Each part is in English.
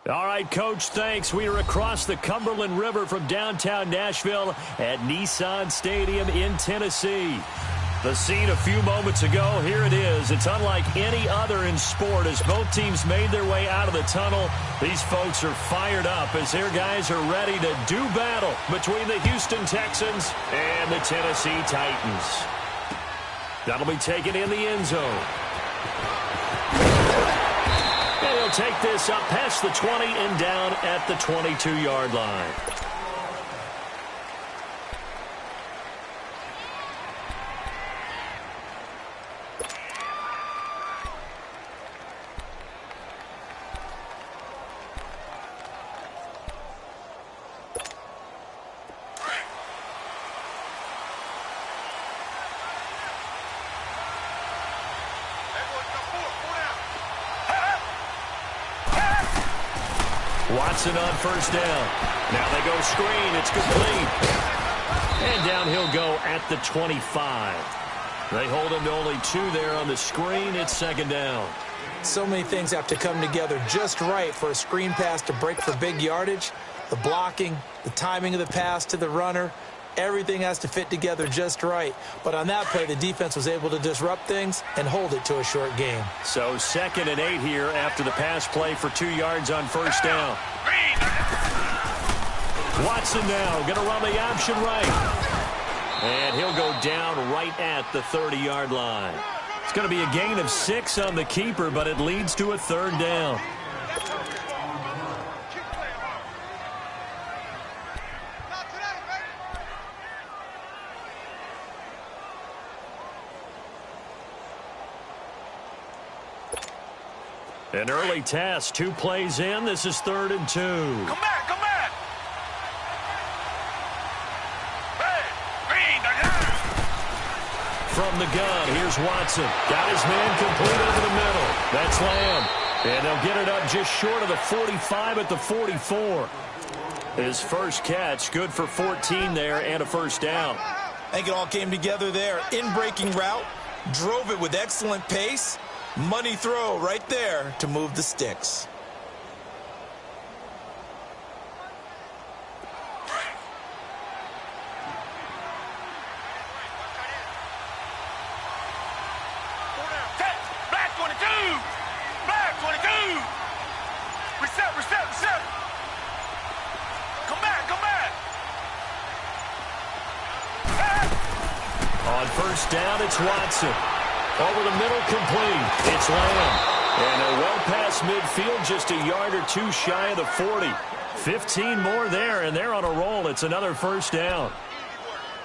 All right, Coach, thanks. We are across the Cumberland River from downtown Nashville at Nissan Stadium in Tennessee. The scene a few moments ago, here it is. It's unlike any other in sport as both teams made their way out of the tunnel. These folks are fired up as their guys are ready to do battle between the Houston Texans and the Tennessee Titans. That'll be taken in the end zone. And he'll take this up past the 20 and down at the 22-yard line. Watson on first down. Now they go screen. It's complete. And down he'll go at the 25. They hold him to only 2 there on the screen. It's second down. So many things have to come together just right for a screen pass to break for big yardage. The blocking, the timing of the pass to the runner, everything has to fit together just right. But on that play, the defense was able to disrupt things and hold it to a short game. So 2nd and 8 here after the pass play for 2 yards on first down. Watson now going to run the option right. And he'll go down right at the 30-yard line. It's going to be a gain of 6 on the keeper, but it leads to a 3rd down. An early test, 2 plays in. This is 3rd and 2. Come back, come back. Hey, green, from the gun, here's Watson. Got his man complete over the middle. That's Lamb. And they'll get it up just short of the 45 at the 44. His first catch, good for 14 there and a first down. I think it all came together there. In-breaking route, drove it with excellent pace. Money throw right there to move the sticks. Black 22! Black 22! Reset, reset, reset! Come back, come back! On first down, it's Watson. Over the middle, complete. It's Lamb. And they're well past midfield, just a yard or 2 shy of the 40. 15 more there, and they're on a roll. It's another first down.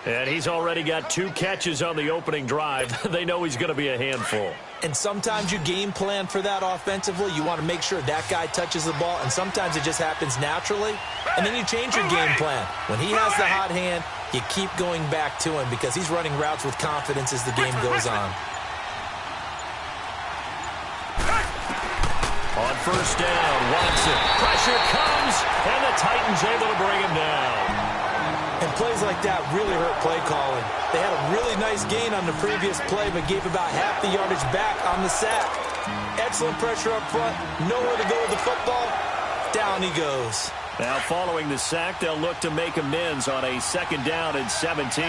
And he's already got 2 catches on the opening drive. They know he's going to be a handful. And sometimes you game plan for that offensively. You want to make sure that guy touches the ball, and sometimes it just happens naturally. And then you change your game plan. When he has the hot hand, you keep going back to him because he's running routes with confidence as the game goes on. On first down, Watson. Pressure comes, and the Titans able to bring him down. And plays like that really hurt play calling. They had a really nice gain on the previous play, but gave about half the yardage back on the sack. Excellent pressure up front. Nowhere to go with the football. Down he goes. Now following the sack, they'll look to make amends on a 2nd down and 17.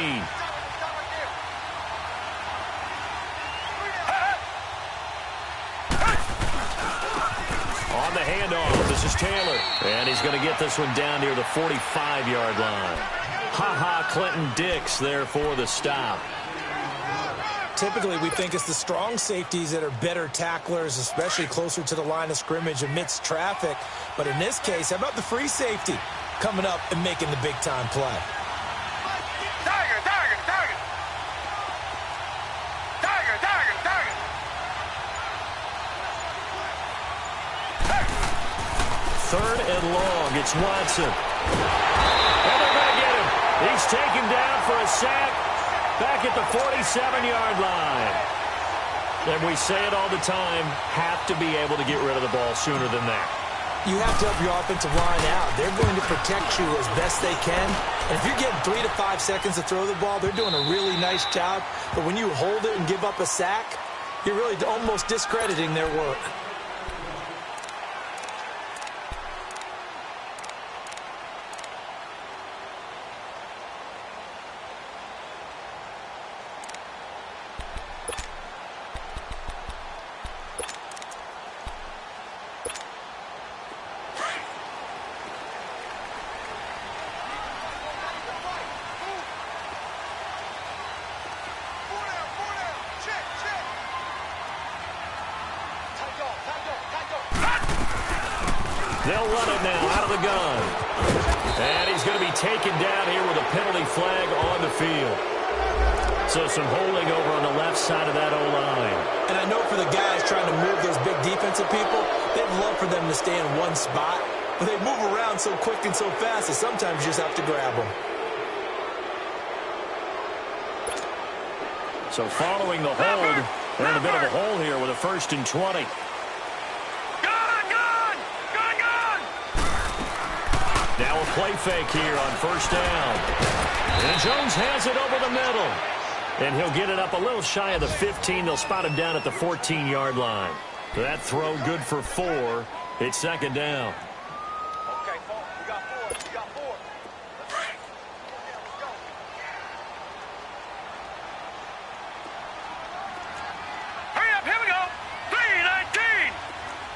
On the handoff, this is Taylor. And he's going to get this one down near the 45-yard line. Ha-ha, Clinton Dix there for the stop. Typically, we think it's the strong safeties that are better tacklers, especially closer to the line of scrimmage amidst traffic. But in this case, how about the free safety coming up and making the big-time play? Tiger, tiger, tiger! Tiger, tiger, tiger! 3rd and long, it's Watson. And they're going to get him. He's taken down for a sack back at the 47-yard line. And we say it all the time, have to be able to get rid of the ball sooner than that. You have to help your offensive line out. They're going to protect you as best they can. And if you're getting 3 to 5 seconds to throw the ball, they're doing a really nice job. But when you hold it and give up a sack, you're really almost discrediting their work. They'll run it now out of the gun. And he's going to be taken down here with a penalty flag on the field. So some holding over on the left side of that O-line. And I know for the guys trying to move those big defensive people, they'd love for them to stay in one spot. But they move around so quick and so fast that sometimes you just have to grab them. So following the hold, they're in a bit of a hole here with a 1st and 20. Now a play fake here on 1st down. And Jones has it over the middle. And he'll get it up a little shy of the 15. They'll spot him down at the 14-yard line. So that throw good for 4. It's 2nd down. Okay, we got 4. We got 4. Hurry up, here we go. 3-19.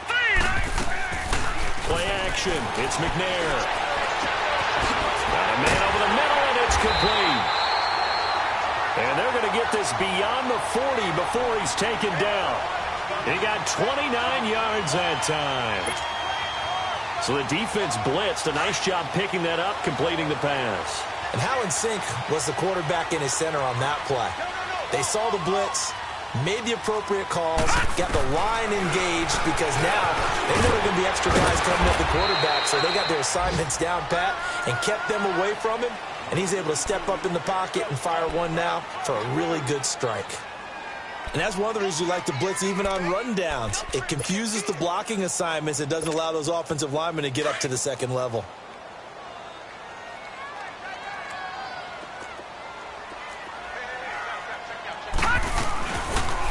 3-19. Play action. It's McNair. Got a man over the middle, and it's complete. And they're going to get this beyond the 40 before he's taken down. He got 29 yards that time. So the defense blitzed. A nice job picking that up, completing the pass. And how in sync was the quarterback in his center on that play? They saw the blitz, made the appropriate calls, got the line engaged, because now they know there are going to be extra guys coming at the quarterback, so they got their assignments down pat and kept them away from him, and he's able to step up in the pocket and fire one now for a really good strike. And that's one of the reasons you like to blitz even on rundowns. It confuses the blocking assignments. It doesn't allow those offensive linemen to get up to the second level.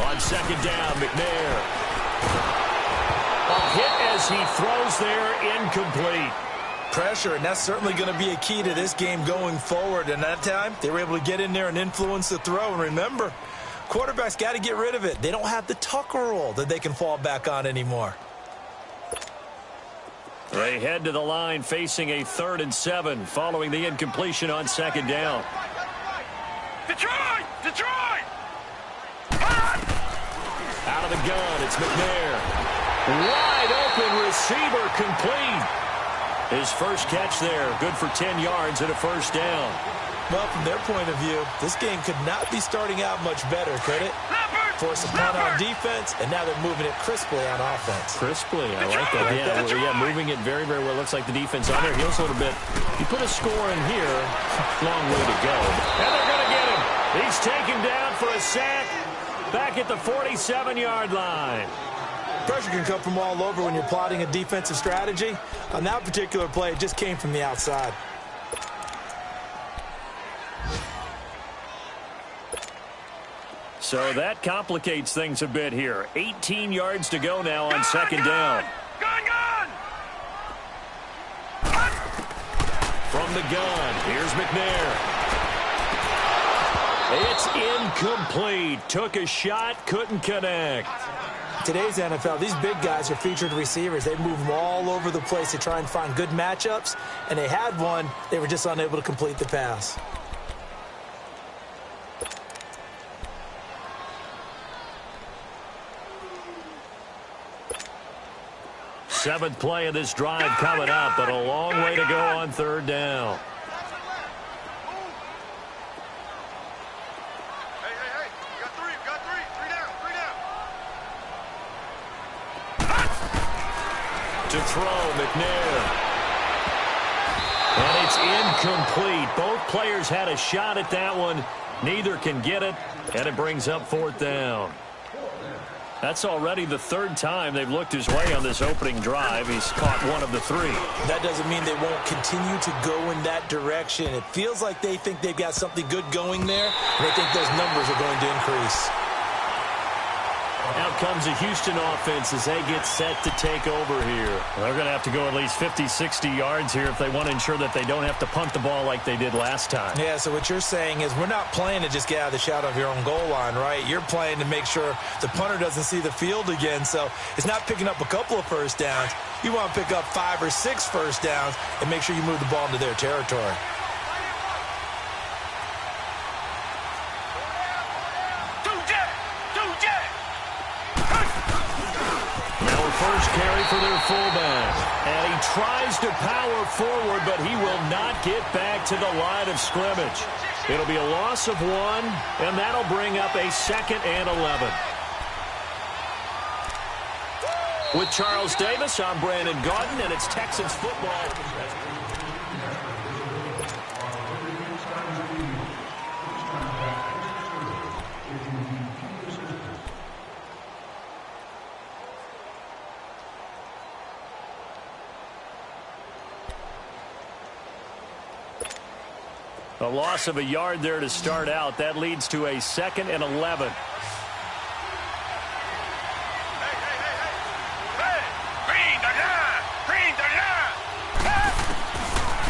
On 2nd down, McNair. A hit as he throws there, incomplete. Pressure, and that's certainly going to be a key to this game going forward. And that time, they were able to get in there and influence the throw. And remember, quarterbacks got to get rid of it. They don't have the Tucker roll that they can fall back on anymore. They head to the line facing a 3rd and 7 following the incompletion on 2nd down. Detroit! Detroit! Out of the gun, it's McNair. Wide open receiver, complete. His first catch there, good for 10 yards and a 1st down. Well, from their point of view, this game could not be starting out much better, could it? Force a punt on defense, and now they're moving it crisply on offense. Crisply, I like that. Yeah, moving it very, very well. Looks like the defense on there heels a little bit. You put a score in here, long way to go. And they're going to get him. He's taken down for a sack back at the 47-yard line. Pressure can come from all over when you're plotting a defensive strategy. On that particular play, it just came from the outside. So that complicates things a bit here. 18 yards to go now on 2nd down. Gun! From the gun, here's McNair. It's incomplete. Took a shot, couldn't connect. Today's NFL, these big guys are featured receivers. They move them all over the place to try and find good matchups, and they had one. They were just unable to complete the pass. Seventh play of this drive coming up, but a long way to go on 3rd down. Hey. We got 3. Three down. To throw, McNair. And it's incomplete. Both players had a shot at that one. Neither can get it, and it brings up 4th down. That's already the 3rd time they've looked his way on this opening drive. He's caught one of the 3. That doesn't mean they won't continue to go in that direction. It feels like they think they've got something good going there, and they think those numbers are going to increase. Out comes the Houston offense as they get set to take over here. They're going to have to go at least 50, 60 yards here if they want to ensure that they don't have to punt the ball like they did last time. Yeah, so what you're saying is we're not playing to just get out of the shadow of your own goal line, right? You're playing to make sure the punter doesn't see the field again. So it's not picking up a couple of first downs. You want to pick up 5 or 6 first downs and make sure you move the ball into their territory. First carry for their fullback. And he tries to power forward, but he will not get back to the line of scrimmage. It'll be a loss of 1, and that'll bring up a 2nd and 11. With Charles Davis, I'm Brandon Gaudin, and it's Texans football. A loss of a yard there to start out. That leads to a 2nd and 11.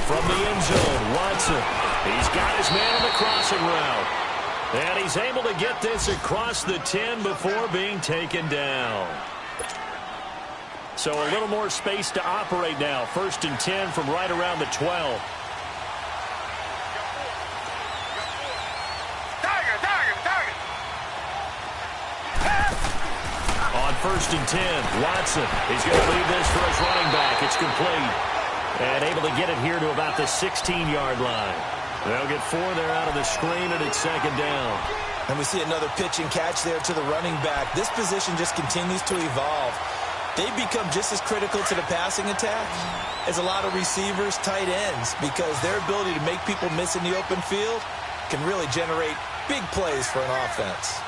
From the end zone, Watson. He's got his man on the crossing route. And he's able to get this across the 10 before being taken down. So a little more space to operate now. 1st and 10 from right around the 12. On 1st and 10, Watson. He's going to leave this for his running back. It's complete. And able to get it here to about the 16-yard line. They'll get 4 there out of the screen, and it's 2nd down. And we see another pitch and catch there to the running back. This position just continues to evolve. They become just as critical to the passing attack as a lot of receivers, tight ends, because their ability to make people miss in the open field can really generate big plays for an offense.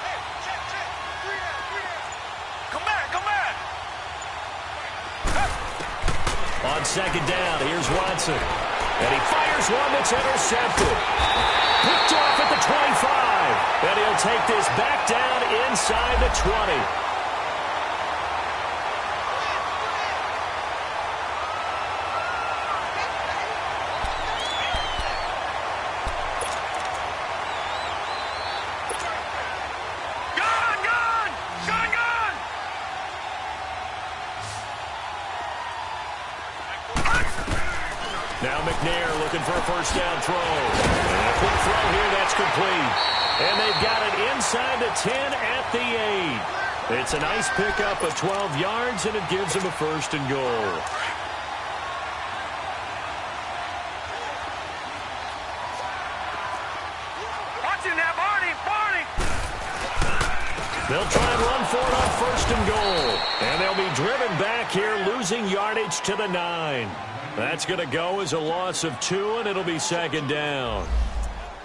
On 2nd down, here's Watson. And he fires one that's intercepted. Picked off at the 25. And he'll take this back down inside the 20. Now McNair looking for a 1st down throw. And a quick throw here, that's complete. And they've got it inside the 10 at the 8. It's a nice pickup of 12 yards, and it gives them a 1st and goal. Watching that, Barney! They'll try and run for it on 1st and goal. And they'll be driven back here, losing yardage to the 9. That's going to go as a loss of 2, and it'll be 2nd down.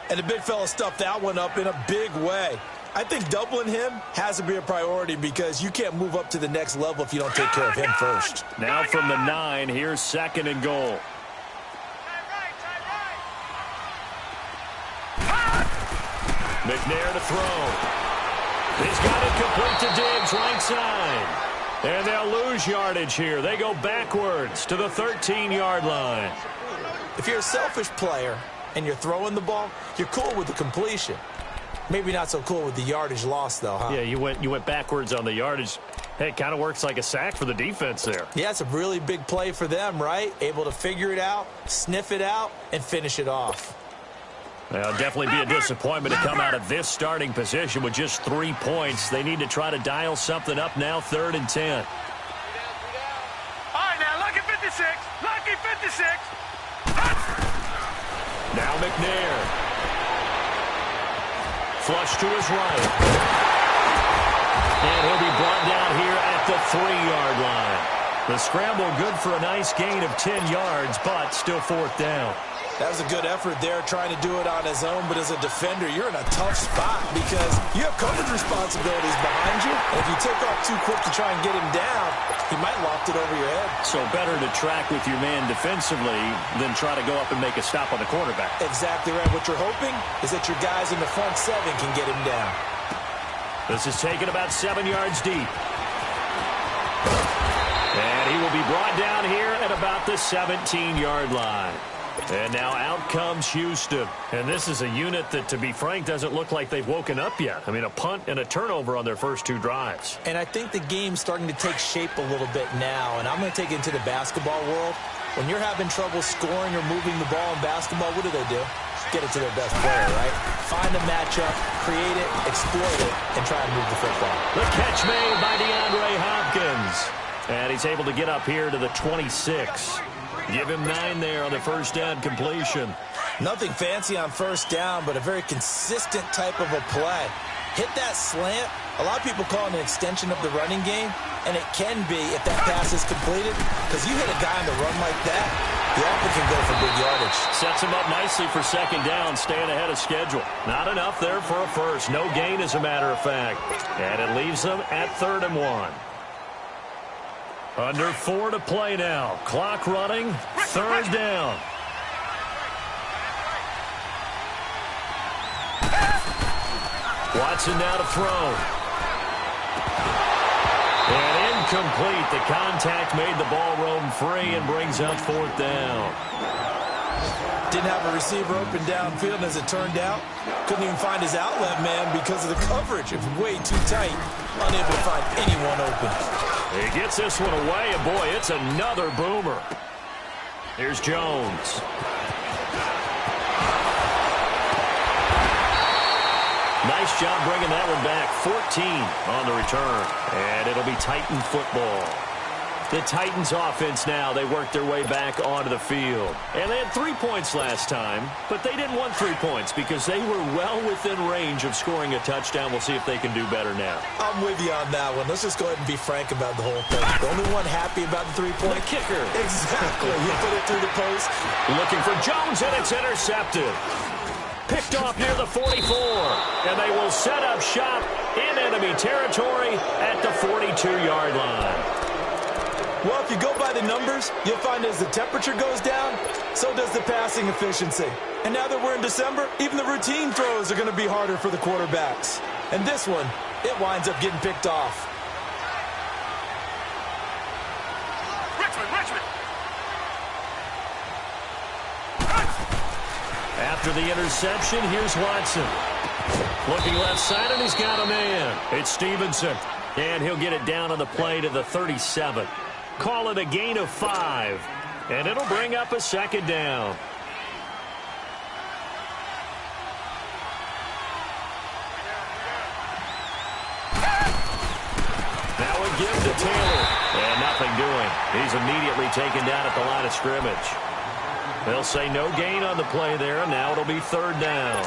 And the big fella stuffed that one up in a big way. I think doubling him has to be a priority because you can't move up to the next level if you don't take care of him first. Now from the 9, here's 2nd and goal. McNair to throw. He's got it complete to Diggs, right side. And they'll lose yardage here. They go backwards to the 13-yard line. If you're a selfish player and you're throwing the ball, you're cool with the completion. Maybe not so cool with the yardage loss, though, huh? Yeah, you went backwards on the yardage. Hey, it kind of works like a sack for the defense there. Yeah, it's a really big play for them, right? Able to figure it out, sniff it out, and finish it off. It'll definitely be a disappointment to come out of this starting position with just 3 points. They need to try to dial something up now, 3rd and 10. All right, now, lucky 56. Lucky 56. Now McNair. Flush to his right. And he'll be brought down here at the 3-yard line. The scramble good for a nice gain of 10 yards, but still 4th down. That was a good effort there, trying to do it on his own. But as a defender, you're in a tough spot because you have coverage responsibilities behind you. And if you take off too quick to try and get him down, he might loft it over your head. So better to track with your man defensively than try to go up and make a stop on the quarterback. Exactly right. What you're hoping is that your guys in the front 7 can get him down. This is taken about 7 yards deep. And he will be brought down here at about the 17-yard line. And now out comes Houston. And this is a unit that, to be frank, doesn't look like they've woken up yet. I mean, a punt and a turnover on their first 2 drives. And I think the game's starting to take shape a little bit now. And I'm going to take it into the basketball world. When you're having trouble scoring or moving the ball in basketball, what do? Get it to their best player, right? Find a matchup, create it, exploit it, and try and move the football. The catch made by DeAndre Hopkins. And he's able to get up here to the 26. Give him 9 there on the first down completion. Nothing fancy on first down, but a very consistent type of a play. Hit that slant. A lot of people call it an extension of the running game, and it can be if that pass is completed, because you hit a guy on the run like that, the offense can go for big yardage. Sets him up nicely for second down, staying ahead of schedule. Not enough there for a first. No gain, as a matter of fact. And it leaves them at 3rd and 1. Under 4 to play now. Clock running. 3rd down. Watson now to throw. And incomplete. The contact made the ball roam free and brings up 4th down. Didn't have a receiver open downfield, as it turned out. Couldn't even find his outlet man because of the coverage. It was way too tight. Unable to find anyone open. He gets this one away, and boy, it's another boomer. Here's Jones. Nice job bringing that one back. 14 on the return. And it'll be Titan football. The Titans offense now, they worked their way back onto the field. And they had 3 points last time, but they didn't want 3 points because they were well within range of scoring a touchdown. We'll see if they can do better now. I'm with you on that one. Let's just go ahead and be frank about the whole thing. The only one happy about the 3-point kicker. Exactly. You put it through the post. Looking for Jones, and it's intercepted. Picked off near the 44, and they will set up shop in enemy territory at the 42-yard line. Well, if you go by the numbers, you'll find as the temperature goes down, so does the passing efficiency. And now that we're in December, even the routine throws are going to be harder for the quarterbacks. And this one, it winds up getting picked off. Richmond. After the interception, here's Watson. Looking left side, and he's got a man. It's Stevenson. And he'll get it down on the play to the 37. Call it a gain of 5. And it'll bring up a second down. Now a give to Taylor. And nothing doing. He's immediately taken down at the line of scrimmage. They'll say no gain on the play there. Now it'll be 3rd down.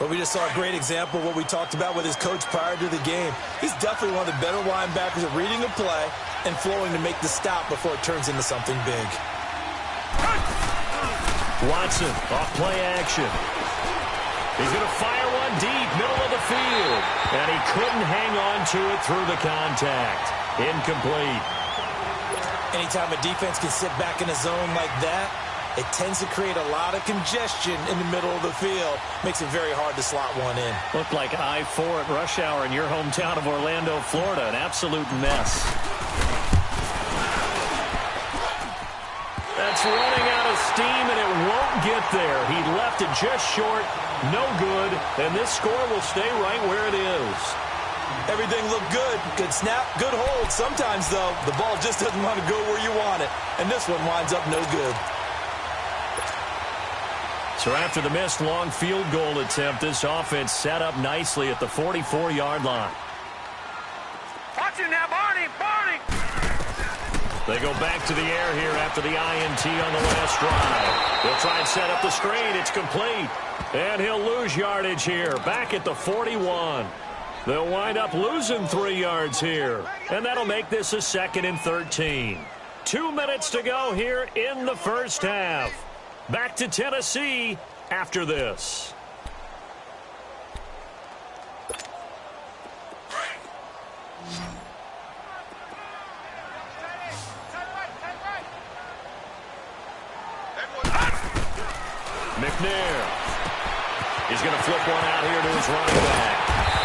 But we just saw a great example of what we talked about with his coach prior to the game. He's definitely one of the better linebackers at reading a play and flowing to make the stop before it turns into something big. Watson off play action. He's going to fire one deep, middle of the field. And he couldn't hang on to it through the contact. Incomplete. Anytime a defense can sit back in a zone like that, it tends to create a lot of congestion in the middle of the field. Makes it very hard to slot one in. Looked like I-4 at rush hour in your hometown of Orlando, Florida. An absolute mess. That's running out of steam, and it won't get there. He left it just short. No good. And this score will stay right where it is. Everything looked good. Good snap, good hold. Sometimes, though, the ball just doesn't want to go where you want it. And this one winds up no good. So after the missed long field goal attempt, this offense set up nicely at the 44-yard line. Watch it now, Barney. They go back to the air here after the INT on the last drive. They'll try and set up the screen. It's complete. And he'll lose yardage here. Back at the 41. They'll wind up losing 3 yards here. And that'll make this a 2nd and 13. 2 minutes to go here in the first half. Back to Tennessee after this. McNair. He's going to flip one out here to his running back.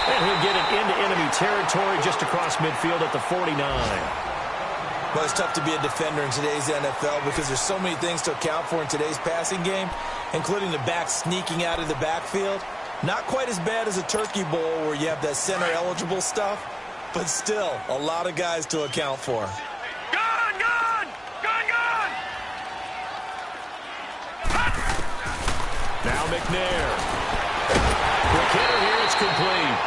And he'll get it into enemy territory just across midfield at the 49. Well, it's tough to be a defender in today's NFL because there's so many things to account for in today's passing game, including the back sneaking out of the backfield. Not quite as bad as a turkey bowl where you have that center-eligible stuff, but still a lot of guys to account for. Now McNair. Quick hitter here, it's complete.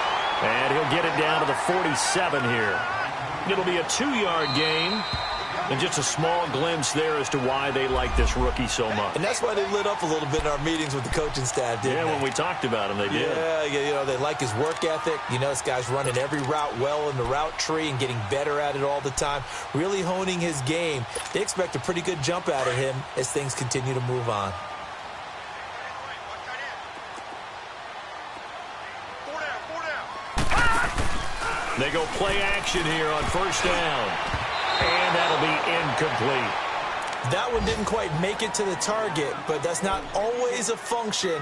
And he'll get it down to the 47 here. It'll be a 2-yard gain. And just a small glimpse there as to why they like this rookie so much. And that's why they lit up a little bit in our meetings with the coaching staff, didn't they? Yeah, when we talked about him, they did. Yeah, you know, they like his work ethic. You know, this guy's running every route well in the route tree and getting better at it all the time, really honing his game. They expect a pretty good jump out of him as things continue to move on. They go play action here on first down. And that'll be incomplete. That one didn't quite make it to the target, but that's not always a function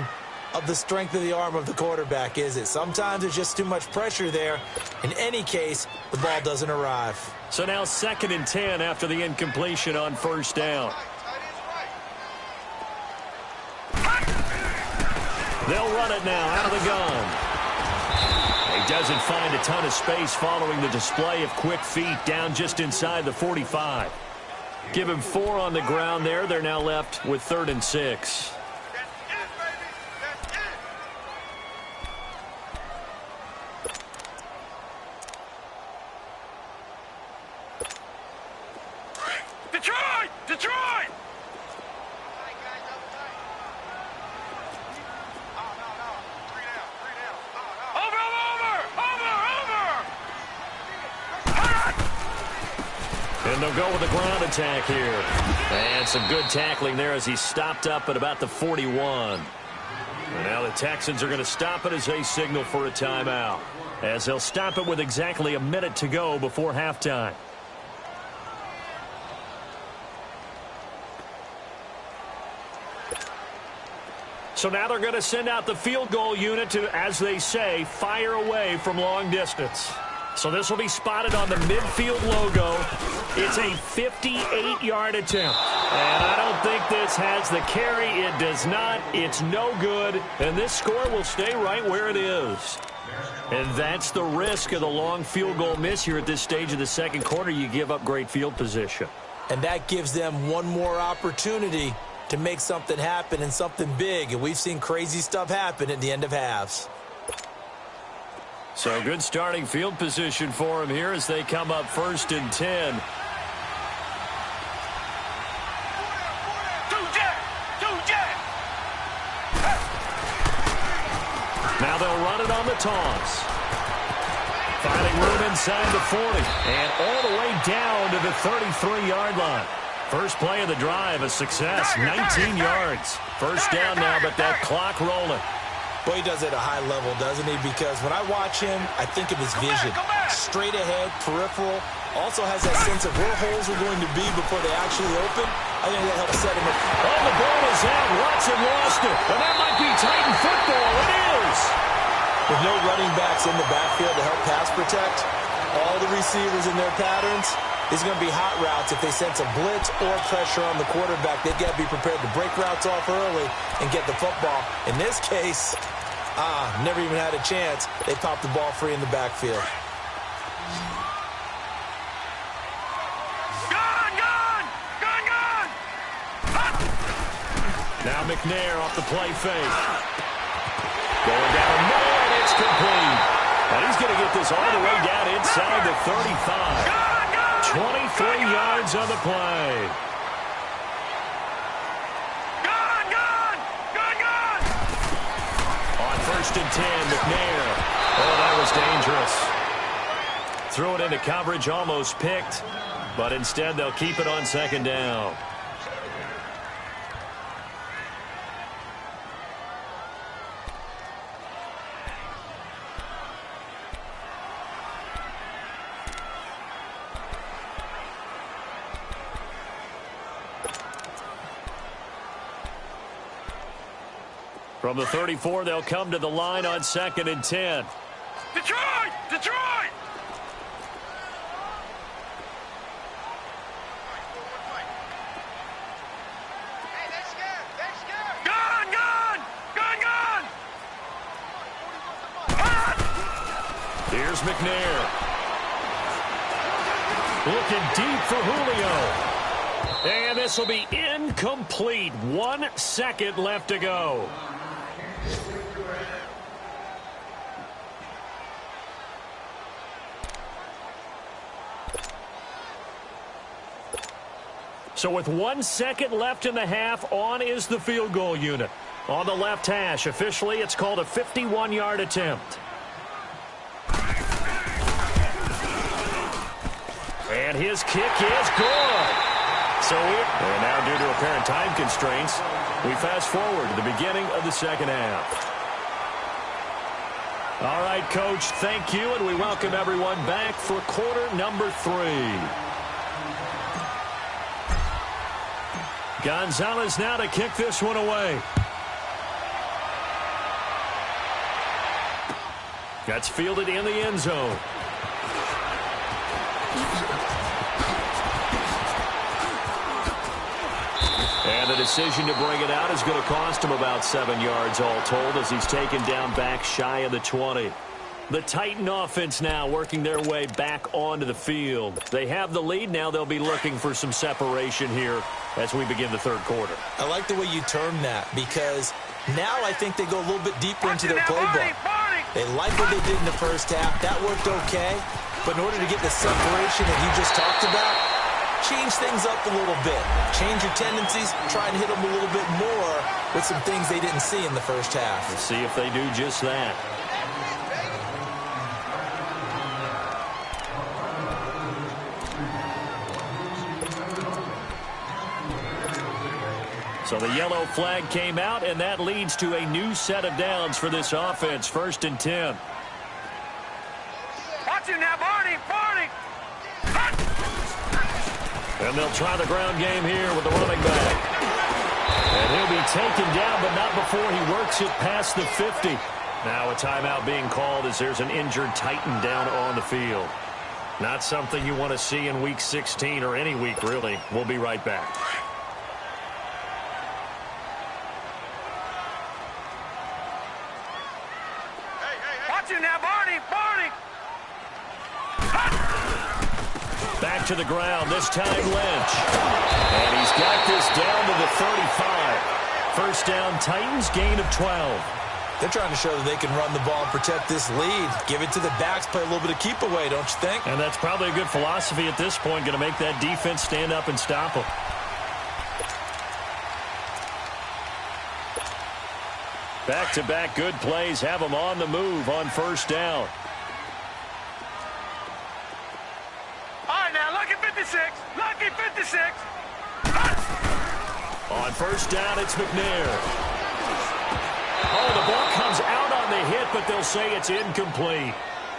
of the strength of the arm of the quarterback, is it? Sometimes there's just too much pressure there. In any case, the ball doesn't arrive. So now 2nd and 10 after the incompletion on first down. They'll run it now out of the gun. He doesn't find a ton of space following the display of quick feet down just inside the 45. Give him 4 on the ground there. They're now left with 3rd and 6. Detroit! Detroit! And they'll go with a ground attack here. And some good tackling there as he stopped up at about the 41. And now the Texans are going to stop it as they signal for a timeout, as they'll stop it with exactly a minute to go before halftime. So now they're going to send out the field goal unit to, as they say, fire away from long distance. So this will be spotted on the midfield logo. It's a 58-yard attempt. And I don't think this has the carry. It does not. It's no good. And this score will stay right where it is. And that's the risk of the long field goal miss here at this stage of the second quarter. You give up great field position. And that gives them one more opportunity to make something happen and something big. And we've seen crazy stuff happen at the end of halves. So good starting field position for him here as they come up 1st and 10. Now they'll run it on the toss. Finding room inside the 40. And all the way down to the 33-yard line. First play of the drive, a success, 19 yards. First down now, but that clock rolling. Boy, he does it at a high level, doesn't he? Because when I watch him, I think of his vision. Straight ahead, peripheral. Also has that sense of where holes are going to be before they actually open. I think that helps set him up. Oh, the ball is out. Watson lost it. And that might be Titan football. It is. With no running backs in the backfield to help pass protect, all the receivers in their patterns, these are going to be hot routes. If they sense a blitz or pressure on the quarterback, they've got to be prepared to break routes off early and get the football. In this case, never even had a chance. They popped the ball free in the backfield. Now McNair off the play fake. Going down the middle, and it's complete. And he's going to get this all the way down inside the 35. 23 yards on the play. On 1st and 10, McNair. Oh, that was dangerous. Threw it into coverage, almost picked. But instead, they'll keep it on 2nd down. From the 34, they'll come to the line on 2nd and 10. Detroit! Detroit! Gun! Gun! Gun! Gun! Here's McNair. Looking deep for Julio. And this will be incomplete. 1 second left to go. So with 1 second left in the half, on is the field goal unit. On the left hash, officially it's called a 51-yard attempt. And his kick is good. And now due to apparent time constraints, we fast forward to the beginning of the second half. All right, Coach, thank you, and we welcome everyone back for quarter number 3. Gonzalez now to kick this one away. That's fielded in the end zone. And the decision to bring it out is going to cost him about 7 yards all told as he's taken down back shy of the 20. The Titan offense now working their way back onto the field. They have the lead. Now they'll be looking for some separation here as we begin the third quarter. I like the way you term that because now I think they go a little bit deeper into their playbook. They like what they did in the first half. That worked okay. But in order to get the separation that you just talked about, change things up a little bit. Change your tendencies. Try and hit them a little bit more with some things they didn't see in the first half. Let's see if they do just that. So the yellow flag came out, and that leads to a new set of downs for this offense. 1st and 10. Watch it now, Barney. And they'll try the ground game here with the running back. And he'll be taken down, but not before he works it past the 50. Now a timeout being called as there's an injured Titan down on the field. Not something you want to see in Week 16 or any week, really. We'll be right back. Watch it now, Barney. Back to the ground, this time Lynch. And he's got this down to the 35. First down, Titans, gain of 12. They're trying to show that they can run the ball and protect this lead. Give it to the backs, play a little bit of keep away, don't you think? And that's probably a good philosophy at this point, going to make that defense stand up and stop them. Back-to-back good plays have them on the move on first down. Lucky 56. On first down, it's McNair. Oh, the ball comes out on the hit, but they'll say it's incomplete.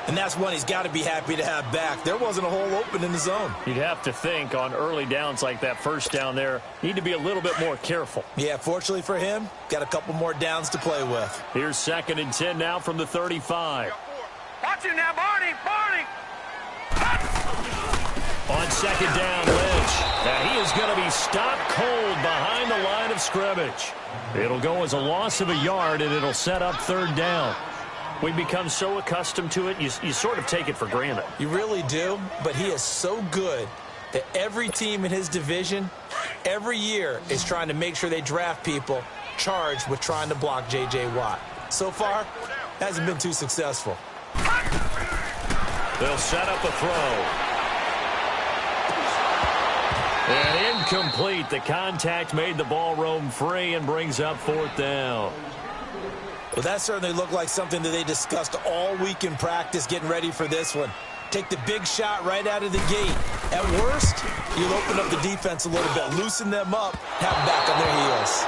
And that's one he's got to be happy to have back. There wasn't a hole open in the zone. You'd have to think on early downs like that first down there, need to be a little bit more careful. Yeah, fortunately for him, got a couple more downs to play with. Here's 2nd and 10 now from the 35. Watch it now, Barney. On second down, Lynch. And he is going to be stopped cold behind the line of scrimmage. It'll go as a loss of a yard, and it'll set up 3rd down. We become so accustomed to it, you sort of take it for granted. You really do, but he is so good that every team in his division, every year, is trying to make sure they draft people charged with trying to block J.J. Watt. So far, hasn't been too successful. They'll set up a throw. And incomplete. The contact made the ball roam free and brings up 4th down. Well, that certainly looked like something that they discussed all week in practice getting ready for this one. Take the big shot right out of the gate. At worst, you'll open up the defense a little bit, loosen them up, have them back on their heels.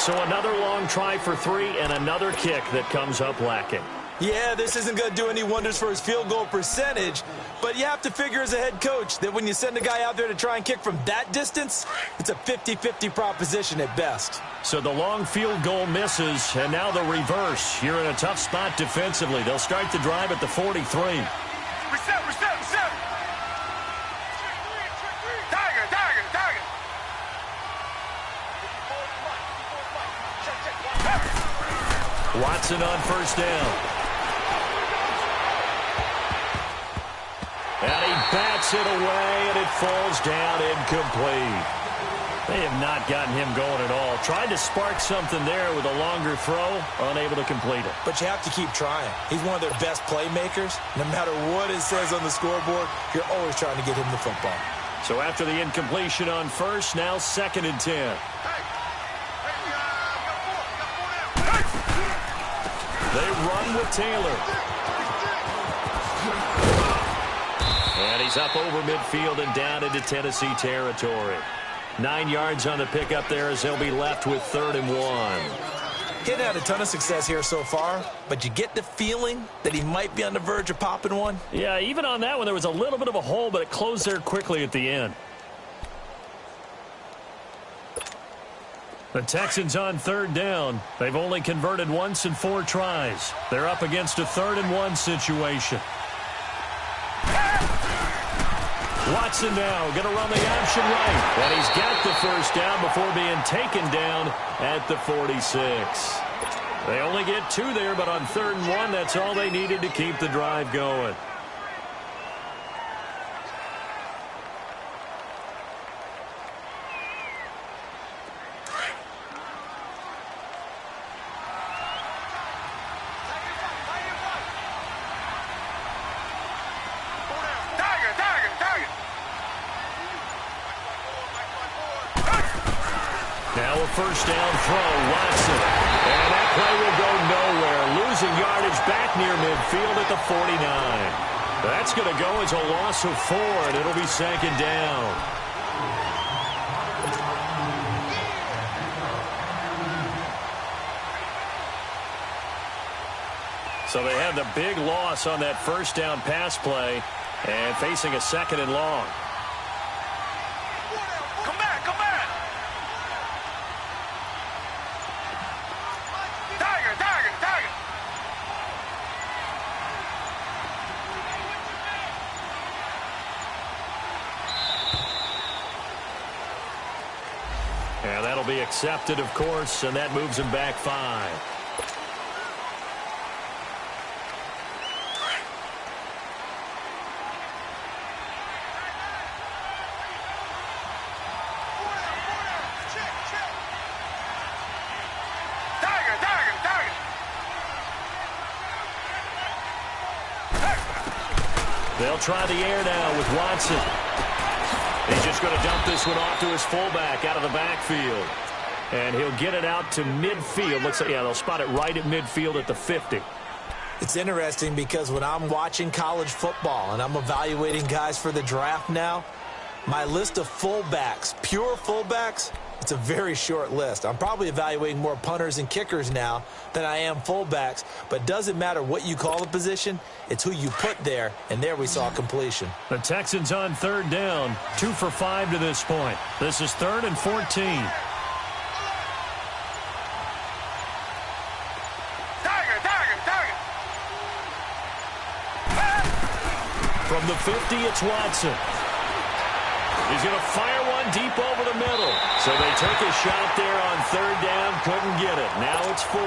So another long try for 3 and another kick that comes up lacking. Yeah, this isn't going to do any wonders for his field goal percentage, but you have to figure as a head coach that when you send a guy out there to try and kick from that distance, it's a 50-50 proposition at best. So the long field goal misses, and now the reverse. You're in a tough spot defensively. They'll start the drive at the 43. Reset. Tiger. Watson on first down. And he bats it away, and it falls down incomplete. They have not gotten him going at all. Tried to spark something there with a longer throw, unable to complete it. But you have to keep trying. He's one of their best playmakers. No matter what it says on the scoreboard, you're always trying to get him the football. So after the incompletion on first, now 2nd and 10. They run with Taylor. And he's up over midfield and down into Tennessee territory. 9 yards on the pickup there as they'll be left with 3rd and 1. He's had a ton of success here so far, but you get the feeling that he might be on the verge of popping one. Yeah, even on that one, there was a little bit of a hole, but it closed there quickly at the end. The Texans on 3rd down. They've only converted once in 4 tries. They're up against a 3rd and 1 situation. Watson now going to run the option right. And he's got the first down before being taken down at the 46. They only get 2 there, but on 3rd and 1, that's all they needed to keep the drive going. Now a first down throw, Watson. And that play will go nowhere. Losing yardage back near midfield at the 49. That's going to go as a loss of 4, and it'll be 2nd down. So they had the big loss on that first down pass play and facing a 2nd and long. And that'll be accepted, of course, and that moves him back 5. They'll try the air now with Watson. He's just going to dump this one off to his fullback out of the backfield. And he'll get it out to midfield. Looks like, yeah, they'll spot it right at midfield at the 50. It's interesting because when I'm watching college football and I'm evaluating guys for the draft now, my list of fullbacks, pure fullbacks, it's a very short list. I'm probably evaluating more punters and kickers now than I am fullbacks, but it doesn't matter what you call the position, it's who you put there, and there we saw completion. The Texans on 3rd down, 2 for 5 to this point. This is 3rd and 14. From the 50, it's Watson. He's going to fire one deep over the middle. So they took a shot there on 3rd down, couldn't get it. Now it's 4.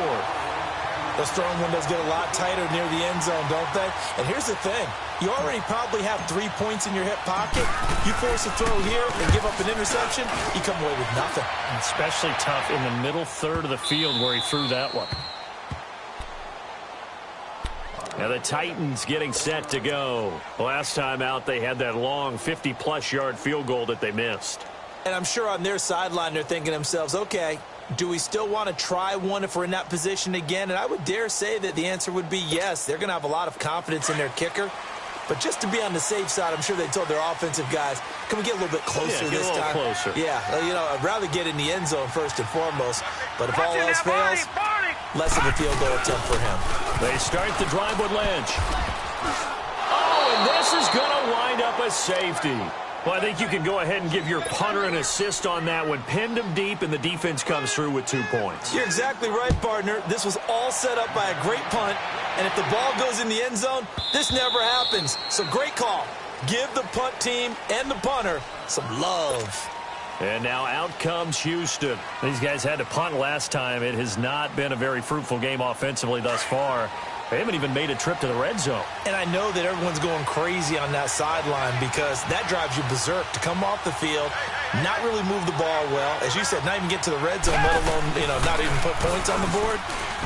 Those throwing windows get a lot tighter near the end zone, don't they? And here's the thing. You already probably have 3 points in your hip pocket. You force a throw here and give up an interception, you come away with nothing. Especially tough in the middle 3rd of the field where he threw that one. Now the Titans getting set to go. Last time out, they had that long 50-plus yard field goal that they missed. And I'm sure on their sideline, they're thinking to themselves, okay, do we still want to try one if we're in that position again? And I would dare say that the answer would be yes. They're going to have a lot of confidence in their kicker. But just to be on the safe side, I'm sure they told their offensive guys, can we get a little bit closer this time? Yeah, get a little closer. Yeah, you know, I'd rather get in the end zone first and foremost. But if all else fails, less of a field goal attempt for him. They start the drive with Lynch. Oh, and this is going to wind up a safety. Well, I think you can go ahead and give your punter an assist on that one. Pinned him deep, and the defense comes through with 2 points. You're exactly right, partner. This was all set up by a great punt. And if the ball goes in the end zone, this never happens. So great call. Give the punt team and the punter some love. And now out comes Houston. These guys had to punt last time. It has not been a very fruitful game offensively thus far. They haven't even made a trip to the red zone. And I know that everyone's going crazy on that sideline because that drives you berserk to come off the field, not really move the ball well. As you said, not even get to the red zone, let alone, not even put points on the board.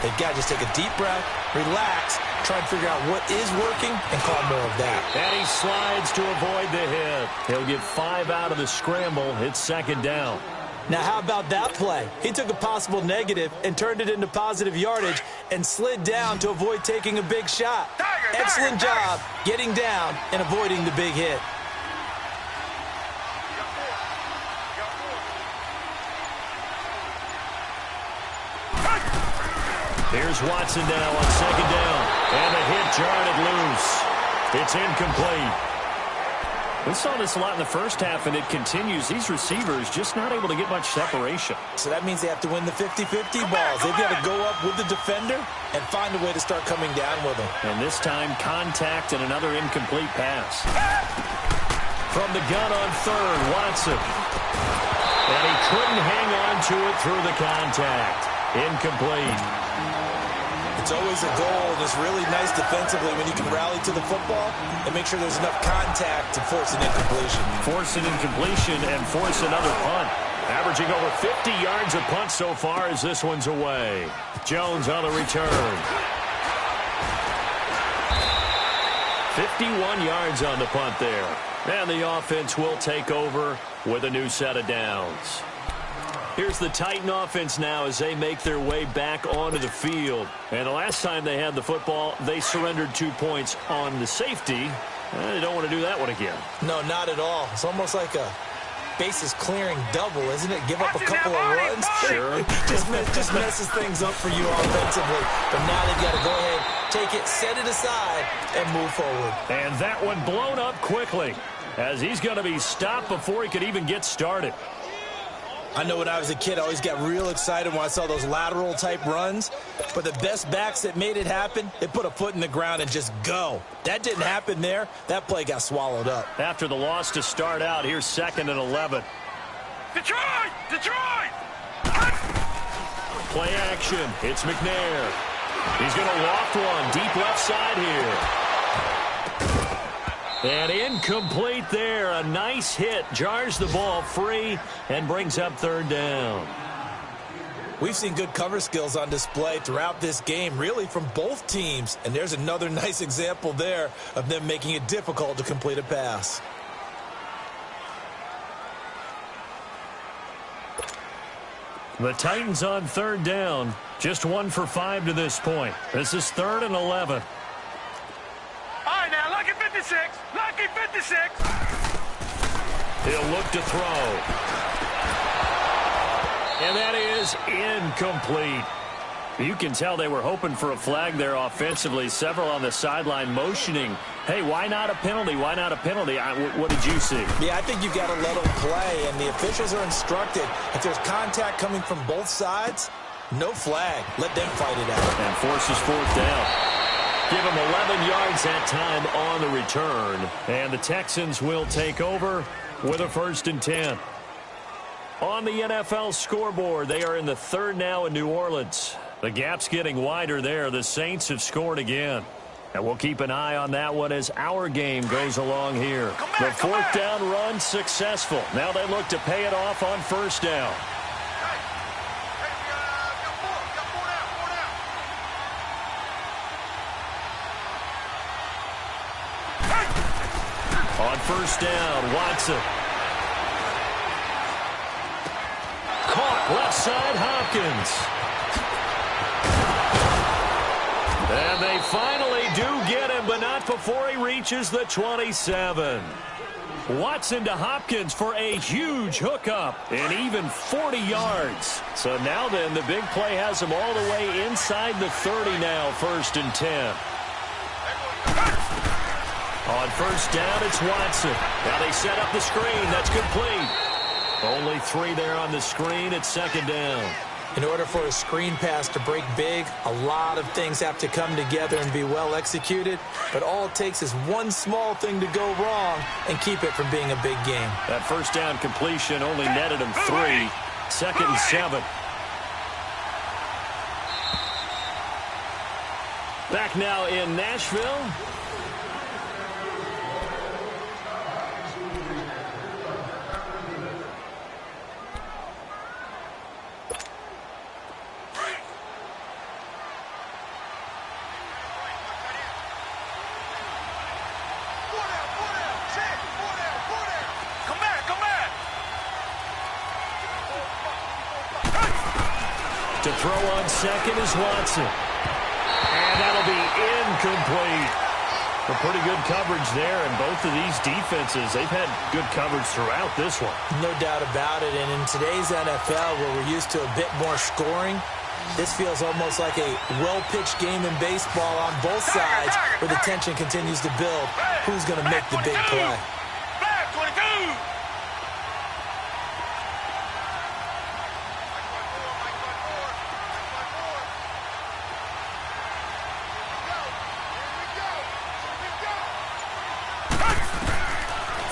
They've got to just take a deep breath, relax, try and figure out what is working, and call more of that. And he slides to avoid the hit. He'll get 5 out of the scramble. It's second down. Now, how about that play? He took a possible negative and turned it into positive yardage and slid down to avoid taking a big shot. Excellent job getting down and avoiding the big hit. Here's Watson now on second down. And the hit jarred it loose. It's incomplete. We saw this a lot in the first half, and it continues. These receivers just not able to get much separation. So that means they have to win the 50-50 balls. They've got to go up with the defender and find a way to start coming down with them. And this time, contact and another incomplete pass. From the gun on third, Watson. And he couldn't hang on to it through the contact. Incomplete. It's always a goal, and it's really nice defensively when you can rally to the football and make sure there's enough contact to force an incompletion. Force an incompletion and force another punt. Averaging over 50 yards a punt so far as this one's away. Jones on the return. 51 yards on the punt there. And the offense will take over with a new set of downs. Here's the Titan offense now as they make their way back onto the field. And the last time they had the football, they surrendered 2 points on the safety. They don't want to do that one again. No, not at all. It's almost like a bases clearing double, isn't it? Give up a couple of runs. Sure. just messes things up for you offensively. But now they've got to go ahead, take it, set it aside, and move forward. And that one blown up quickly as he's going to be stopped before he could even get started. I know when I was a kid, I always got real excited when I saw those lateral-type runs. But the best backs that made it happen, they put a foot in the ground and just go. That didn't happen there. That play got swallowed up. After the loss to start out, here's 2nd and 11. Detroit! Detroit! Play action. It's McNair. He's going to loft one deep left side here. And incomplete there. A nice hit. Jars the ball free and brings up 3rd down. We've seen good cover skills on display throughout this game, really from both teams. And there's another nice example there of them making it difficult to complete a pass. The Titans on 3rd down. Just 1 for 5 to this point. This is 3rd and 11. All right, now, lucky 56. Lucky 56. He'll look to throw. And that is incomplete. You can tell they were hoping for a flag there offensively. Several on the sideline motioning, hey, why not a penalty? Why not a penalty? What did you see? Yeah, I think you've got to let them play, and the officials are instructed. If there's contact coming from both sides, no flag. Let them fight it out. And forces 4th down. Give them 11 yards that time on the return. And the Texans will take over with a 1st and 10. On the NFL scoreboard, they are in the 3rd now in New Orleans. The gap's getting wider there. The Saints have scored again. And we'll keep an eye on that one as our game goes along here. The 4th down run successful. Now they look to pay it off on 1st down. On 1st down, Watson. Caught left side, Hopkins. And they finally do get him, but not before he reaches the 27. Watson to Hopkins for a huge hookup and even 40 yards. So now then, the big play has him all the way inside the 30 now, 1st and 10. On 1st down, it's Watson. Now they set up the screen. That's complete. Only 3 there on the screen. It's 2nd down. In order for a screen pass to break big, a lot of things have to come together and be well executed. But all it takes is one small thing to go wrong and keep it from being a big game. That 1st down completion only netted him 3. 2nd and 7. Back now in Nashville. To throw on second is Watson. And that'll be incomplete. A pretty good coverage there, and both of these defenses, they've had good coverage throughout this one. No doubt about it, and in today's NFL, where we're used to a bit more scoring, this feels almost like a well-pitched game in baseball on both sides, where the tension continues to build. Who's going to make the big play? Back 22.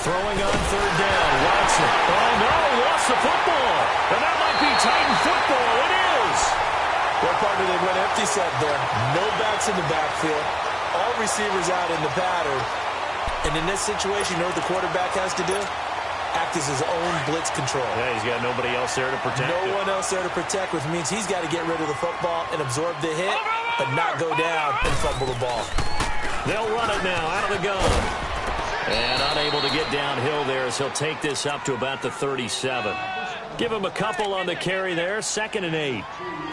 Throwing on third down, Watson. Oh, no, lost the football. And that might be Titan football. It is. What partner they went empty set there. No backs in the backfield. All receivers out in the pattern. And in this situation, you know what the quarterback has to do? Act as his own blitz control. Yeah, he's got nobody else there to protect No him. one else there to protect, which means he's got to get rid of the football and absorb the hit, but not go down and fumble the ball. They'll run it now out of the gun. And unable to get downhill there as he'll take this up to about the 37. Give him a couple on the carry there, 2nd and 8.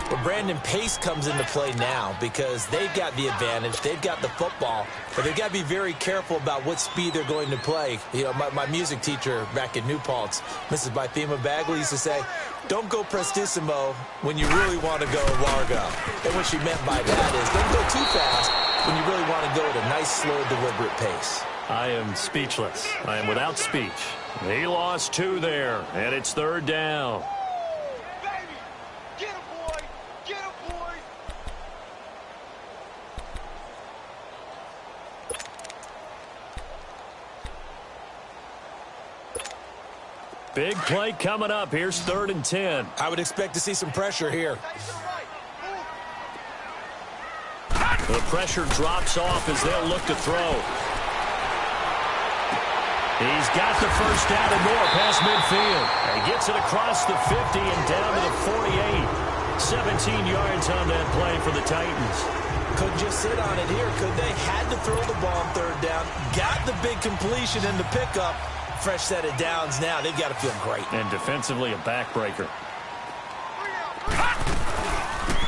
Well, Brandon, pace comes into play now because they've got the advantage. They've got the football, but they've got to be very careful about what speed they're going to play. You know, my music teacher back in New Paltz, Mrs. Bythema Bagley, used to say, don't go prestissimo when you really want to go largo. And what she meant by that is don't go too fast when you really want to go at a nice, slow, deliberate pace. I am speechless. I am without speech. He lost 2 there, and it's 3rd down. Baby, get him, boy. Get him, boy. Big play coming up. Here's 3rd and 10. I would expect to see some pressure here. The pressure drops off as they'll look to throw. He's got the first down and more past midfield. He gets it across the 50 and down to the 48. 17 yards on that play for the Titans. Couldn't just sit on it here, could they? Had to throw the ball on 3rd down. Got the big completion in the pickup. Fresh set of downs now. They've got to feel great. And defensively, a backbreaker.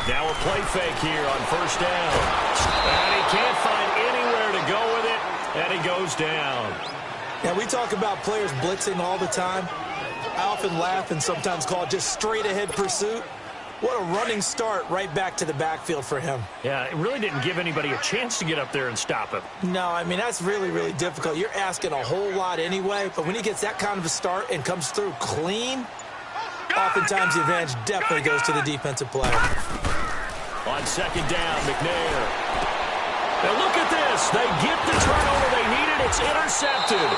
Now a play fake here on 1st down. And he can't find anywhere to go with it, and he goes down. Now, we talk about players blitzing all the time. I often laugh and sometimes call it just straight-ahead pursuit. What a running start right back to the backfield for him. Yeah, it really didn't give anybody a chance to get up there and stop him. No, I mean, that's really, really difficult. You're asking a whole lot anyway, but when he gets that kind of a start and comes through clean, oftentimes the advantage definitely goes to the defensive player. On 2nd down, McNair. Now look at this. They get the turnover they needed. It's intercepted.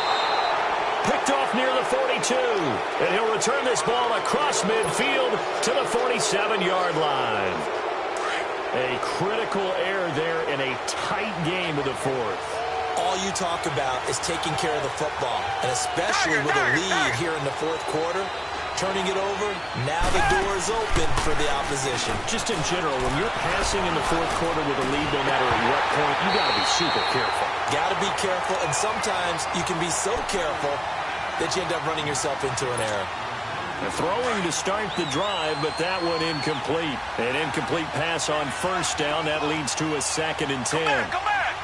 Picked off near the 42. And he'll return this ball across midfield to the 47-yard line. A critical error there in a tight game of the 4th. All you talk about is taking care of the football, and especially with a lead here in the 4th quarter. Turning it over, now the door is open for the opposition. Just in general, when you're passing in the 4th quarter with a lead, no matter at what point, you got to be super careful. Got to be careful, and sometimes you can be so careful that you end up running yourself into an error. Throwing to start the drive, but that one incomplete. An incomplete pass on 1st down. That leads to a 2nd and 10. Come back.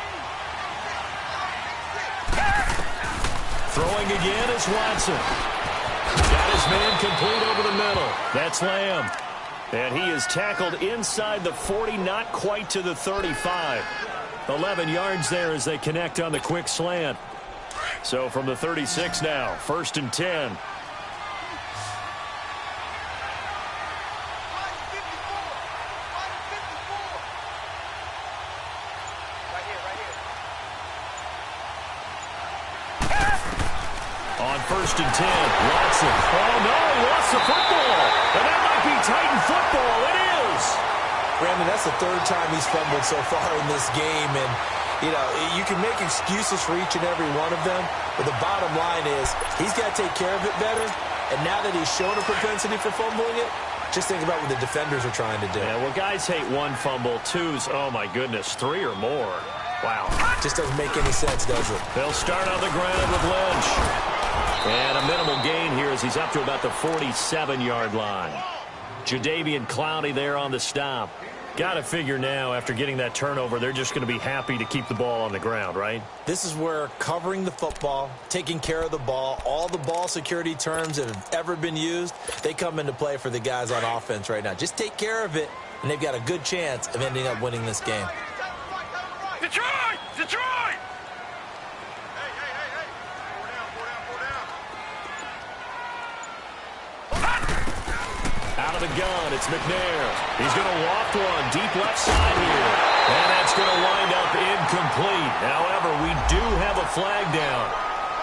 Throwing again is Watson. Got his man complete over the middle. That's Lamb. And he is tackled inside the 40, not quite to the 35. 11 yards there as they connect on the quick slant. So from the 36 now, 1st and 10. On 1st and 10, Watson. Oh, no, he lost the football. And that might be Titan football. It is. Brandon, that's the 3rd time he's fumbled so far in this game. And, you know, you can make excuses for each and every one of them. But the bottom line is he's got to take care of it better. And now that he's shown a propensity for fumbling it, just think about what the defenders are trying to do. Yeah, well, guys hate 1 fumble, 2's, oh, my goodness, 3 or more. Wow. Just doesn't make any sense, does it? They'll start on the ground with Lynch. And a minimal gain here as he's up to about the 47-yard line. Jadeveon Clowney there on the stop. Got to figure now, after getting that turnover, they're just going to be happy to keep the ball on the ground, right? This is where covering the football, taking care of the ball, all the ball security terms that have ever been used, they come into play for the guys on offense right now. Just take care of it, and they've got a good chance of ending up winning this game. Detroit! Detroit! Out of the gun, it's McNair. He's going to loft one deep left side here. And that's going to wind up incomplete. However, we do have a flag down.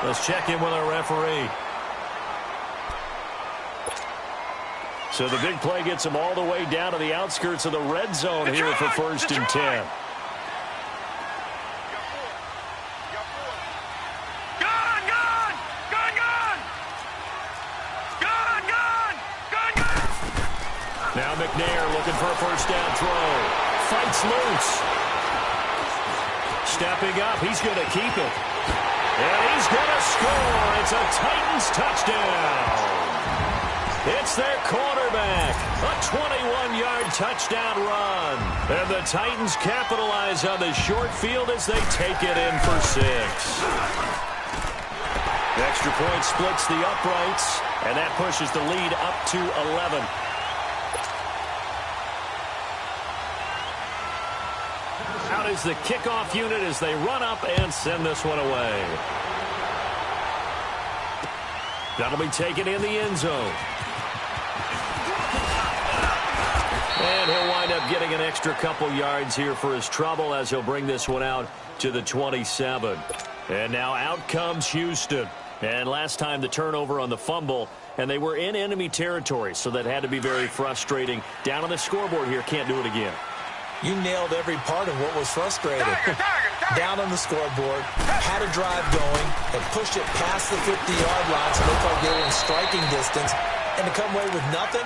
Let's check in with our referee. So the big play gets him all the way down to the outskirts of the red zone here for 1st and 10. Now McNair looking for a first down throw. Fights loose. Stepping up, he's going to keep it. And he's going to score. It's a Titans touchdown. It's their quarterback. A 21-yard touchdown run. And the Titans capitalize on the short field as they take it in for 6. The extra point splits the uprights, and that pushes the lead up to 11. Out is the kickoff unit as they run up and send this one away. That'll be taken in the end zone. And he'll wind up getting an extra couple yards here for his trouble as he'll bring this one out to the 27. And now out comes Houston. And last time the turnover on the fumble, and they were in enemy territory, so that had to be very frustrating. Down on the scoreboard here, can't do it again. You nailed every part of what was frustrating. Down on the scoreboard, had a drive going, and pushed it past the 50-yard line so they thought they were in striking distance, and to come away with nothing,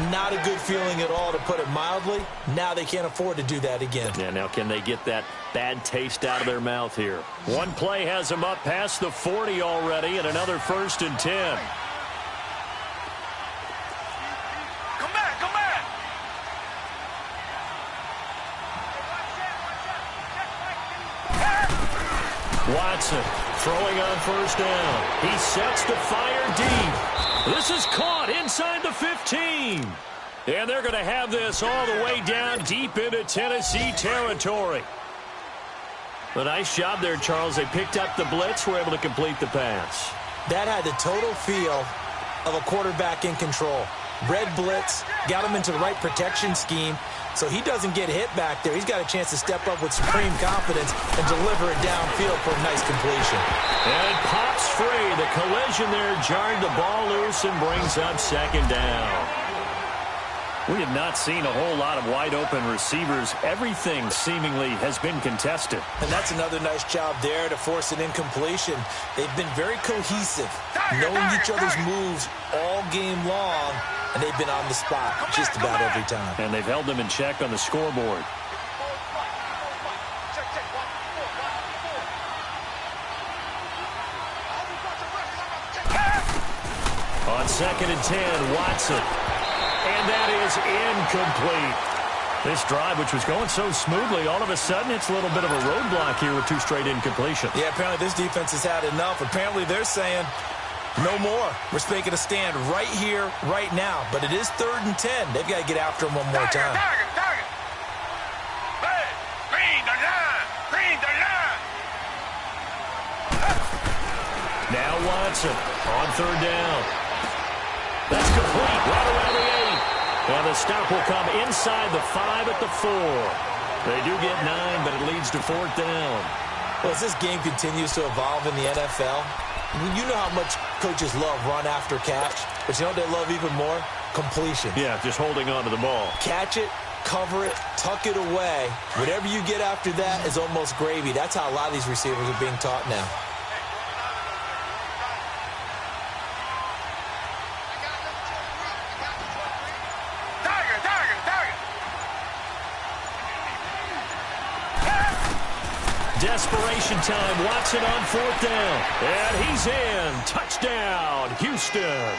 not a good feeling at all, to put it mildly. Now they can't afford to do that again. Yeah, now can they get that bad taste out of their mouth here? One play has them up past the 40 already, and another 1st and 10. Watson throwing on first down. He sets to fire deep. This is caught inside the 15. And they're going to have this all the way down deep into Tennessee territory. A nice job there, Charles. They picked up the blitz, were able to complete the pass. That had the total feel of a quarterback in control. Red blitz, got him into the right protection scheme, so he doesn't get hit back there. He's got a chance to step up with supreme confidence and deliver it downfield for a nice completion. And it pops free. The collision there jarred the ball loose and brings up 2nd down. We have not seen a whole lot of wide-open receivers. Everything seemingly has been contested. And that's another nice job there to force an incompletion. They've been very cohesive, knowing each other's moves all game long, and they've been on the spot just about every time. And they've held them in check on the scoreboard. On 2nd and 10, Watson. And that is incomplete. This drive, which was going so smoothly, all of a sudden it's a little bit of a roadblock here with 2 straight incompletions. Yeah, apparently this defense has had enough. Apparently they're saying no more. We're making a stand right here, right now. But it is 3rd and 10. They've got to get after him one more time. Target. Hey, green the line. Now Watson on 3rd down. That's complete right around the 8. And the stop will come inside the 5 at the 4. They do get 9, but it leads to 4th down. Well, as this game continues to evolve in the NFL, you know how much coaches love run after catch, but you know what they love even more? Completion. Yeah, just holding on to the ball. Catch it, cover it, tuck it away. Whatever you get after that is almost gravy. That's how a lot of these receivers are being taught now. Desperation time. Watson on 4th down. And he's in. Touchdown, Houston.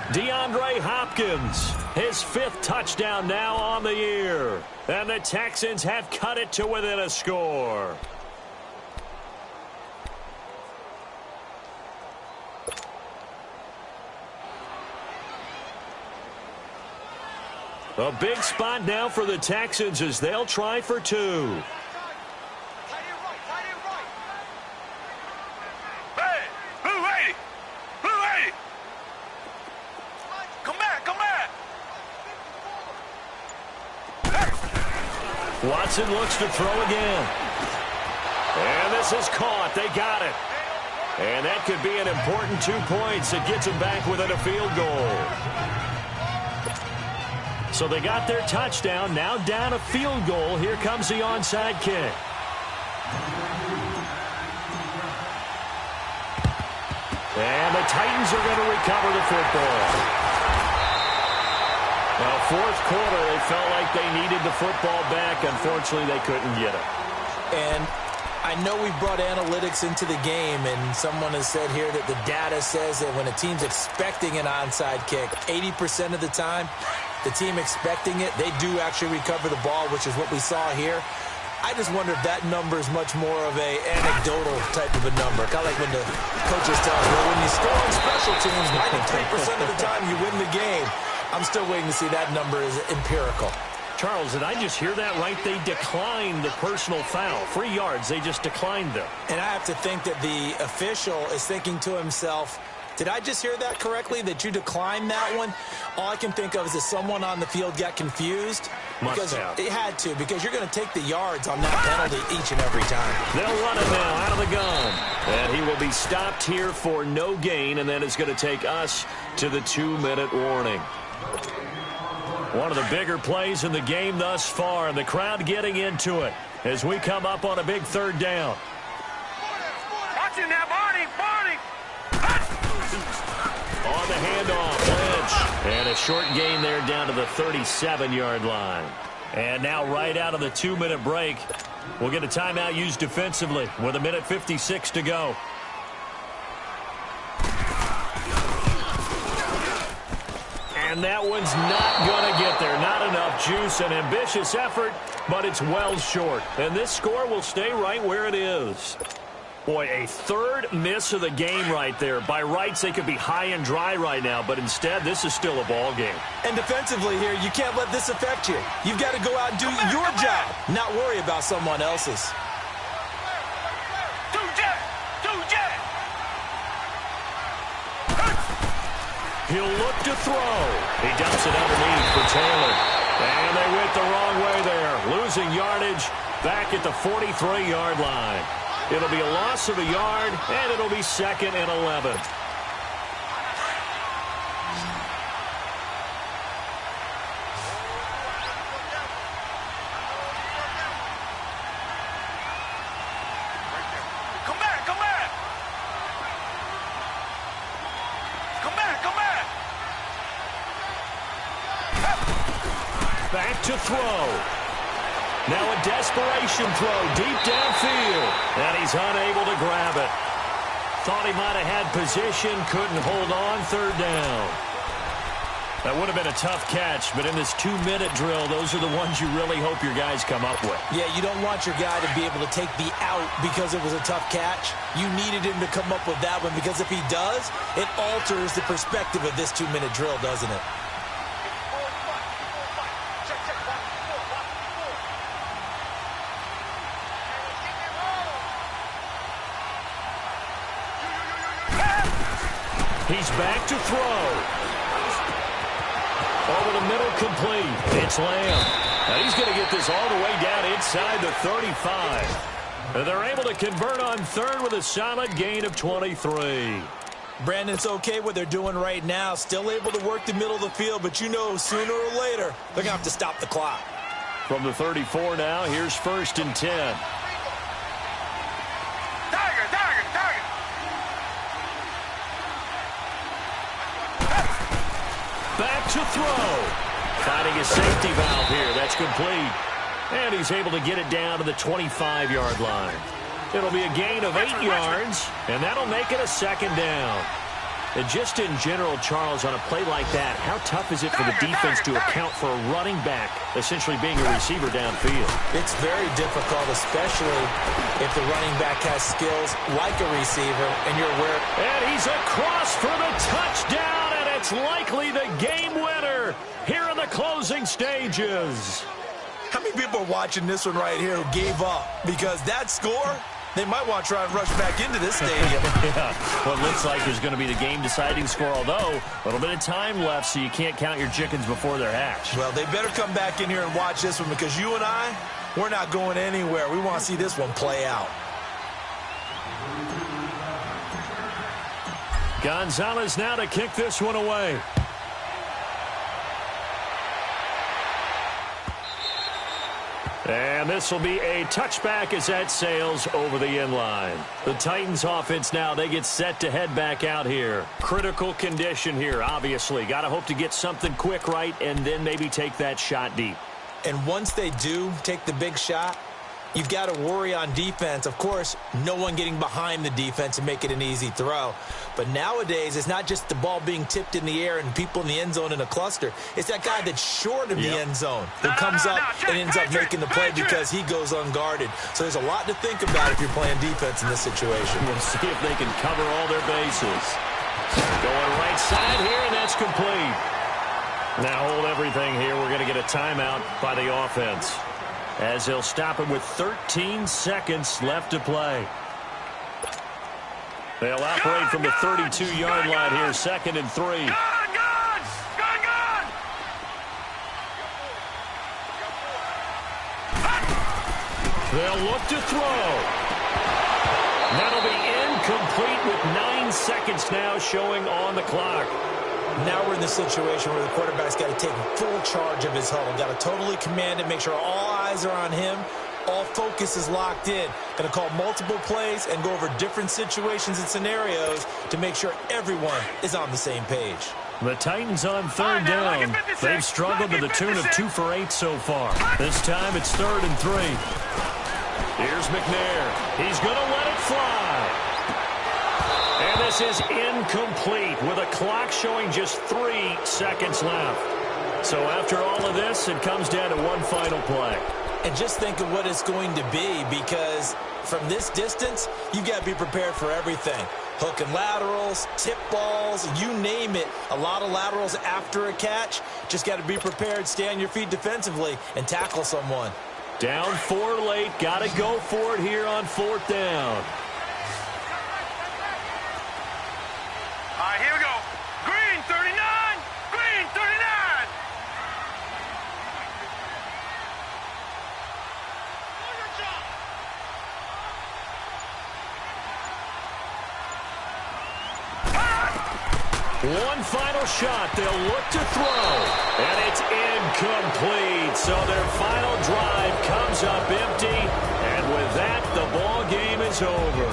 DeAndre Hopkins, his 5th touchdown now on the year. And the Texans have cut it to within a score. A big spot now for the Texans as they'll try for 2. Watson looks to throw again. And this is caught. They got it. And that could be an important 2 points. It gets them back within a field goal. So they got their touchdown. Now down a field goal. Here comes the onside kick. And the Titans are going to recover the football. Now, 4th quarter, they felt like they needed the football back. Unfortunately, they couldn't get it. And I know we brought analytics into the game, and someone has said here that the data says that when a team's expecting an onside kick, 80% of the time, the team expecting it, they do actually recover the ball, which is what we saw here. I just wonder if that number is much more of a anecdotal type of a number. Kind of like when the coaches tell us, well, when you score on special teams, 93% of the time you win the game. I'm still waiting to see that number is empirical. Charles, did I just hear that right? They declined the personal foul. 3 yards, they just declined them. And I have to think that the official is thinking to himself, did I just hear that correctly, that you declined that one? All I can think of is that someone on the field got confused. Must have. It had to, because you're going to take the yards on that penalty each and every time. They'll run it now out of the gun. And he will be stopped here for no gain, and then it's going to take us to the 2-minute warning. One of the bigger plays in the game thus far, and the crowd getting into it as we come up on a big 3rd down. Watch it now, Barney! On the handoff, Lynch. And a short gain there down to the 37-yard line. And now right out of the 2-minute break, we'll get a timeout used defensively with 1:56 to go. And that one's not going to get there. Not enough juice. An ambitious effort, but it's well short. And this score will stay right where it is. Boy, a 3rd miss of the game right there. By rights, they could be high and dry right now, but instead, this is still a ball game. And defensively here, you can't let this affect you. You've got to go out and do your job, not worry about someone else's. He'll look to throw. He dumps it underneath for Taylor. And they went the wrong way there. Losing yardage back at the 43-yard line. It'll be a loss of a yard, and it'll be 2nd and 11. Back to throw. Now a desperation throw deep downfield. And he's unable to grab it. Thought he might have had position, couldn't hold on, 3rd down. That would have been a tough catch, but in this 2-minute drill, those are the ones you really hope your guys come up with. Yeah, you don't want your guy to be able to take the out because it was a tough catch. You needed him to come up with that one, because if he does, it alters the perspective of this 2-minute drill, doesn't it? He's back to throw. Over the middle, complete. It's Lamb. Now he's going to get this all the way down inside the 35. And they're able to convert on 3rd with a solid gain of 23. Brandon, it's okay what they're doing right now. Still able to work the middle of the field, but you know sooner or later they're going to have to stop the clock. From the 34 now, here's 1st and 10. Back to throw. Finding a safety valve here. That's complete. And he's able to get it down to the 25-yard line. It'll be a gain of 8 yards, and that'll make it a 2nd down. And just in general, Charles, on a play like that, how tough is it for the defense to account for a running back essentially being a receiver downfield? It's very difficult, especially if the running back has skills like a receiver and you're aware. And he's across for the touchdown, and it's likely the game winner here in the closing stages. How many people are watching this one right here who gave up? Because that score, they might want to try and rush back into this stadium. Yeah, what looks like is going to be the game-deciding score, although a little bit of time left, so you can't count your chickens before they're hatched. Well, they better come back in here and watch this one, because you and I, we're not going anywhere. We want to see this one play out. Gonzalez now to kick this one away. And this will be a touchback as that sails over the end line. The Titans offense now, they get set to head back out here. Critical condition here, obviously. Got to hope to get something quick right and then maybe take that shot deep. And once they do take the big shot, you've got to worry on defense. Of course, no one getting behind the defense and make it an easy throw. But nowadays, it's not just the ball being tipped in the air and people in the end zone in a cluster. It's that guy that's short of the end zone who comes up and ends up making the play because he goes unguarded. So there's a lot to think about if you're playing defense in this situation. We'll see if they can cover all their bases. Going right side here, and that's complete. Now hold everything here. We're going to get a timeout by the offense, as they'll stop it with 13 seconds left to play. They'll operate from the 32-yard line here, 2nd and 3. They'll look to throw. That'll be incomplete with 9 seconds now showing on the clock. Now we're in the situation where the quarterback's got to take full charge of his huddle. Got to totally command it, make sure all eyes are on him. All focus is locked in. Going to call multiple plays and go over different situations and scenarios to make sure everyone is on the same page. The Titans on 3rd down. They've struggled to the tune of 2 for 8 so far. This time it's 3rd and 3. Here's McNair. He's going to let it fly. And this is incomplete with a clock showing just 3 seconds left. So after all of this, it comes down to one final play. And just think of what it's going to be, because from this distance, you've got to be prepared for everything. Hook and laterals, tip balls, you name it. A lot of laterals after a catch. Just got to be prepared, stay on your feet defensively, and tackle someone. Down 4 late. Got to go for it here on 4th down. All right, here we go. Green 39. Green 39. One final shot. They'll look to throw. And it's incomplete. So their final drive comes up empty. And with that, the ball game is over.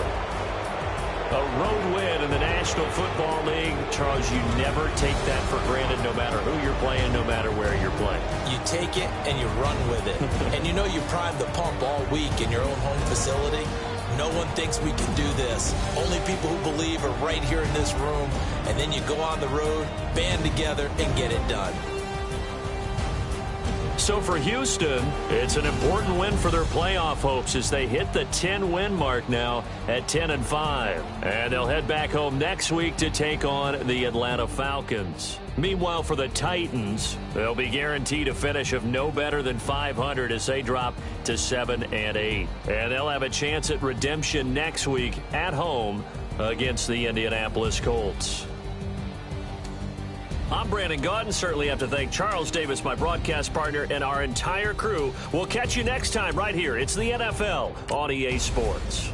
A road win in the National Football League. Charles, you never take that for granted, no matter who you're playing, no matter where you're playing. You take it and you run with it. And you know you primed the pump all week in your own home facility. No one thinks we can do this. Only people who believe are right here in this room. And then you go on the road, band together, and get it done. So for Houston, it's an important win for their playoff hopes as they hit the 10-win mark now at 10-5. And they'll head back home next week to take on the Atlanta Falcons. Meanwhile, for the Titans, they'll be guaranteed a finish of no better than 500 as they drop to 7-8. And they'll have a chance at redemption next week at home against the Indianapolis Colts. I'm Brandon Gaudin. Certainly have to thank Charles Davis, my broadcast partner, and our entire crew. We'll catch you next time right here. It's the NFL on EA Sports.